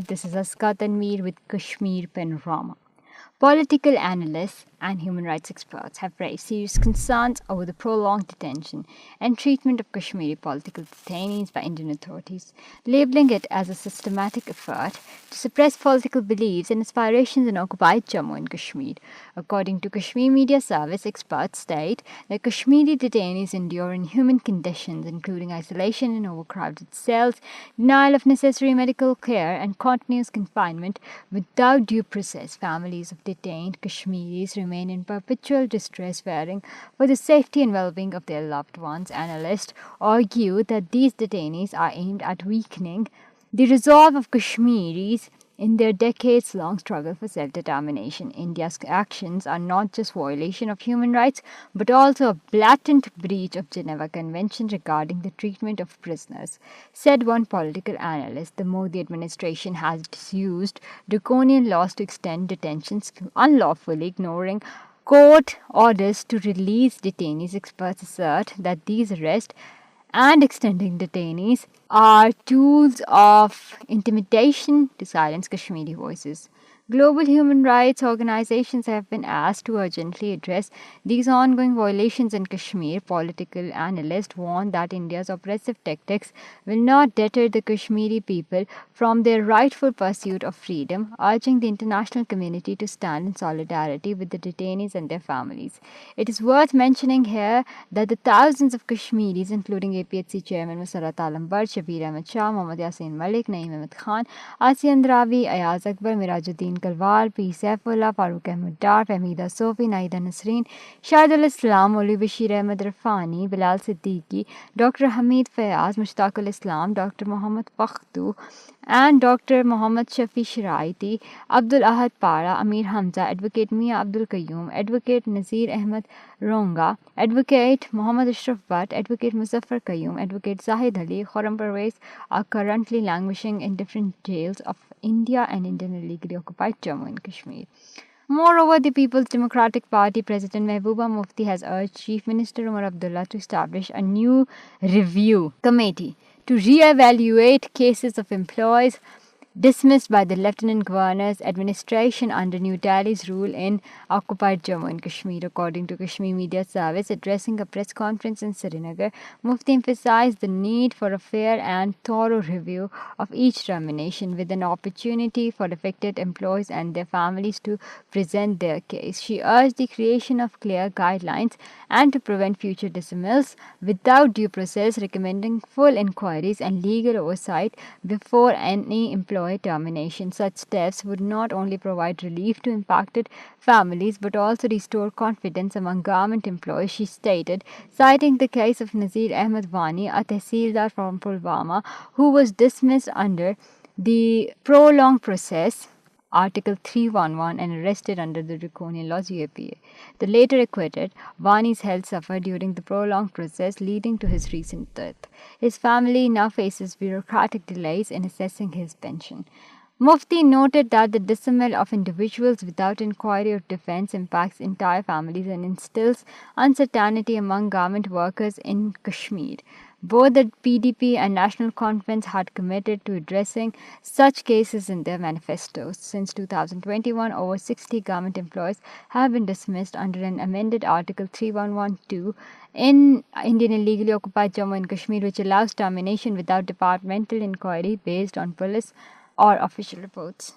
This is Aska Tanveer with Kashmir Panorama. Political analysts and human rights experts have raised serious concerns over the prolonged detention and treatment of Kashmiri political detainees by Indian authorities, labeling it as a systematic effort to suppress political beliefs and aspirations in occupied Jammu and Kashmir. According to Kashmir Media Service, experts state that Kashmiri detainees endure inhuman conditions, including isolation in overcrowded cells, denial of necessary medical care, and continuous confinement without due process. Families of detained Kashmiris remain in perpetual distress, fearing for the safety and well-being of their loved ones. Analysts argue that these detainees are aimed at weakening the resolve of Kashmiris in their decades-long struggle for self-determination. India's actions are not just violation of human rights, but also a blatant breach of Geneva Convention regarding the treatment of prisoners, said one political analyst. The Modi administration has used draconian laws to extend detentions unlawfully, ignoring court orders to release detainees. Experts assert that these arrests and extending detainees are tools of intimidation to silence Kashmiri voices. Global human rights organizations have been asked to urgently address these ongoing violations in Kashmir. Political analysts warn that India's oppressive tactics will not deter the Kashmiri people from their rightful pursuit of freedom, urging the international community to stand in solidarity with the detainees and their families. It is worth mentioning here that the thousands of Kashmiris, including APHC Chairman Musarat Alam Bhatt, Shabir Ahmed Shah, Mohammad Yasin Malik, Naeem Ahmed Khan, Asian Ravi, Ayaz Akbar, Mirajuddin Kalwar, P. Saifullah, Farooq Ahmed Dar, Fahmida Sofi, Naida Nasreen, Shahidul Islam, Moli Bashir Ahmed Rafani, Bilal Siddiqui, Dr. Hamid Fayaz, Mushtaqul Islam, Dr. Muhammad Fakhtu, and Dr. Muhammad Shafi Shiraiti, Abdul Ahad Para, Amir Hamza, Advocate Mia Abdul Qayyum, Advocate Nazir Ahmed Ronga, Advocate Muhammad Ashraf Butt, Advocate Muzaffar Qayyum, Advocate Zahid Ali, Khurram Parvez are currently languishing in different jails of India and Indian illegally occupied Jammu and Kashmir. Moreover, the People's Democratic Party President Mehbooba Mufti has urged Chief Minister Umar Abdullah to establish a new review committee to re-evaluate cases of employees dismissed by the Lieutenant Governor's administration under New Delhi's rule in occupied Jammu and Kashmir. According to Kashmir Media Service, addressing a press conference in Srinagar, Mufti emphasized the need for a fair and thorough review of each termination, with an opportunity for affected employees and their families to present their case. She urged the creation of clear guidelines and to prevent future dismissals without due process, recommending full inquiries and legal oversight before any employee termination. Such steps would not only provide relief to impacted families but also restore confidence among government employees, she stated, citing the case of Nazir Ahmed Wani, a Tehsildar from Pulwama, who was dismissed under the prolonged process Article 311 and arrested under the draconian laws UAPA. The later acquitted, Vani's health suffered during the prolonged process, leading to his recent death. His family now faces bureaucratic delays in assessing his pension. Mufti noted that the dismissal of individuals without inquiry or defense impacts entire families and instills uncertainty among government workers in Kashmir. Both the PDP and National Conference had committed to addressing such cases in their manifestos. Since 2021, over 60 government employees have been dismissed under an amended Article 3112 in Indian illegally occupied Jammu and Kashmir, which allows termination without departmental inquiry based on police or official reports.